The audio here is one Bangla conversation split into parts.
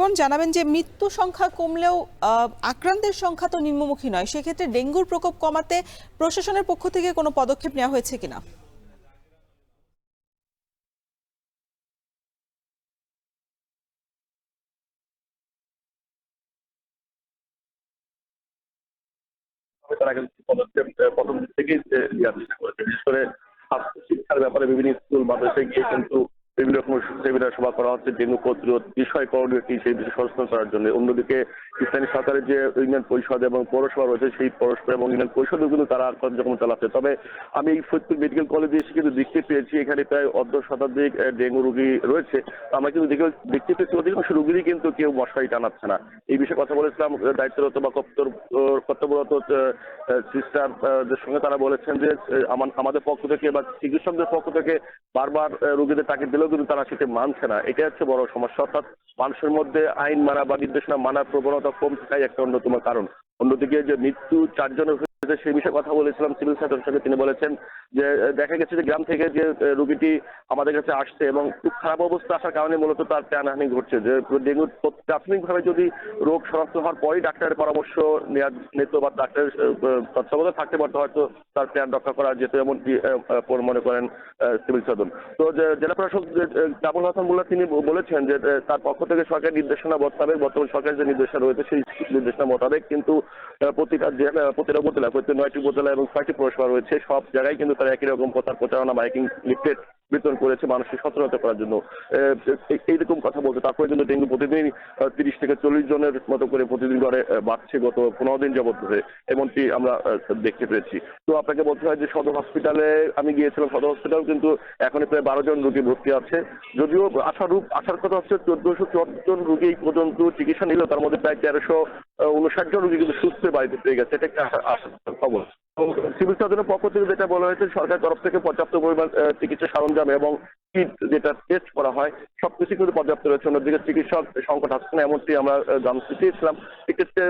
স্বপন, জানাবেন যে মৃত্যু সংখ্যা কমলেও আক্রান্তের সংখ্যা তো নিম্নমুখী নয়, সেক্ষেত্রে ডেঙ্গুর প্রকোপ কমাতে প্রশাসনের পক্ষ থেকে কোনো পদক্ষেপ নেওয়া হয়েছে কিনা? তারা কিন্তু পদক্ষেপ প্রথম দিক থেকেই নেওয়ার চেষ্টা করেছে। বিশেষ করে স্বাস্থ্য শিক্ষার ব্যাপারে বিভিন্ন স্কুল মাদ্রাসায় গিয়ে কিন্তু বিভিন্ন রকম সেমিনার সভা করা হচ্ছে ডেঙ্গু প্রতিরোধ বিষয় করণীয় কি সেই বিষয়ে সচেতন করার জন্য। অন্যদিকে স্থানীয় সরকারের যে ইউনিয়ন পরিষদ এবং পৌরসভা রয়েছে সেই পৌরসভা এবং ইউনিয়ন পরিষদও কিন্তু তারা কার্যক্রম চালাচ্ছে। তবে আমি এই ফরিদপুর মেডিকেল কলেজে এসে কিন্তু দেখতে পেয়েছি এখানে প্রায় অর্ধ শতাধিক ডেঙ্গু রোগী রয়েছে। আমরা কিন্তু দেখতে পেয়েছি অধিকাংশ রোগীরই কিন্তু কেউ মশারি টানাচ্ছে না। এই বিষয়ে কথা বলেছিলাম দায়িত্বরত বা কর্তব্যরত সিস্টারদের সঙ্গে। তারা বলেছেন যে আমাদের পক্ষ থেকে বা চিকিৎসকদের পক্ষ থেকে বারবার রোগীদের তাগিদ দিলেও কিন্তু তারা সেটা মানছে না। এটা হচ্ছে বড় সমস্যা। অর্থাৎ মানুষের মধ্যে আইন মানা বা নির্দেশনা মানার প্রবণতা কম থাকাই একটা অন্যতম কারণ। অন্যদিকে যে মৃত্যু 4 জনের হয়েছে সেই বিষয়ে কথা বলেছিলাম সিভিল সার্জনের সঙ্গে। তিনি বলেছেন যে দেখা গেছে যে গ্রাম থেকে যে রোগীটি আমাদের কাছে আসছে এবং খুব খারাপ অবস্থা আসার কারণে মূলত তার প্রাণহানি ঘটছে। যে ডেঙ্গু প্রাথমিকভাবে যদি রোগ শনাক্ত হওয়ার পরই ডাক্তারের পরামর্শ নিত বা ডাক্তারের তত্ত্বাবধানে থাকতে পারতো, হয়তো তার প্রাণ রক্ষা করা যেত, এমনটি মনে করেন সিভিল সার্জন। তো জেলা প্রশাসক কামরুল হাসান মোল্লা তিনি বলেছেন যে তার পক্ষ থেকে সরকারি নির্দেশনা মোতাবেক, বর্তমান সরকারের যে নির্দেশনা রয়েছে সেই নির্দেশনা মোতাবেক কিন্তু প্রতিটা উপজেলা, প্রতি 9টি উপজেলা এবং 6টি পৌরসভা রয়েছে, সব জায়গায় কিন্তু তারা একই রকম প্রচারণা মাইকিং লিফলেট বিতরণ করেছে মানুষকে সচেতনতা করার জন্য। এইরকম কথা বলতে তারপরে কিন্তু ডেঙ্গু প্রতিদিন 30 থেকে 40 জনের মতো করে প্রতিদিন করে বাড়ছে গত 15 দিন যাবত ধরে, এমনটি আমরা দেখতে পেয়েছি। তো আপনাকে বলতে হয় যে সদর হসপিটালে আমি গিয়েছিলাম, সদর হসপিটাল কিন্তু এখন প্রায় 12 জন রোগী ভর্তি আছে। যদিও আসার কথা হচ্ছে 1474 জন রোগী এই পর্যন্ত চিকিৎসা নিল, তার মধ্যে প্রায় 1359 জন রোগী কিন্তু সুস্থ বাড়িতে পেয়ে গেছে। এটা একটা আশার খবর। সিভিল সার্জনের পক্ষ থেকে যেটা বলা হয়েছে, সরকারের তরফ থেকে পর্যাপ্ত পরিমাণ চিকিৎসা সরঞ্জাম এবং কিট যেটা টেস্ট করা হয় সবকিছু কিন্তু পর্যাপ্ত রয়েছে। অন্যদিকে চিকিৎসক সংকট আসছে না, এমনটি আমরা জানতে চেয়েছিলাম। এক্ষেত্রে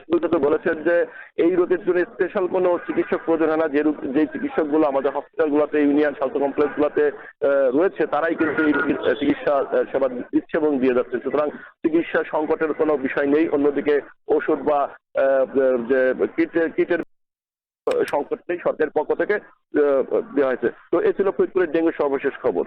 সিভিল সার্জন বলেছেন যে এই রোগের জন্য স্পেশাল কোনো চিকিৎসক প্রয়োজন হয় না। যে চিকিৎসকগুলো আমাদের হসপিটালগুলোতে, ইউনিয়ন স্বাস্থ্য কমপ্লেক্সগুলোতে রয়েছে, তারাই কিন্তু এই চিকিৎসা সেবা দিচ্ছে এবং দিয়ে যাচ্ছে। সুতরাং চিকিৎসা সংকটের কোনো বিষয় নেই। অন্যদিকে ওষুধ বা যে কিটের সংকট নেই, সরকারের পক্ষ থেকে দেওয়া হয়েছে। তো এই ছিল ফরিদপুরের ডেঙ্গুর সর্বশেষ খবর।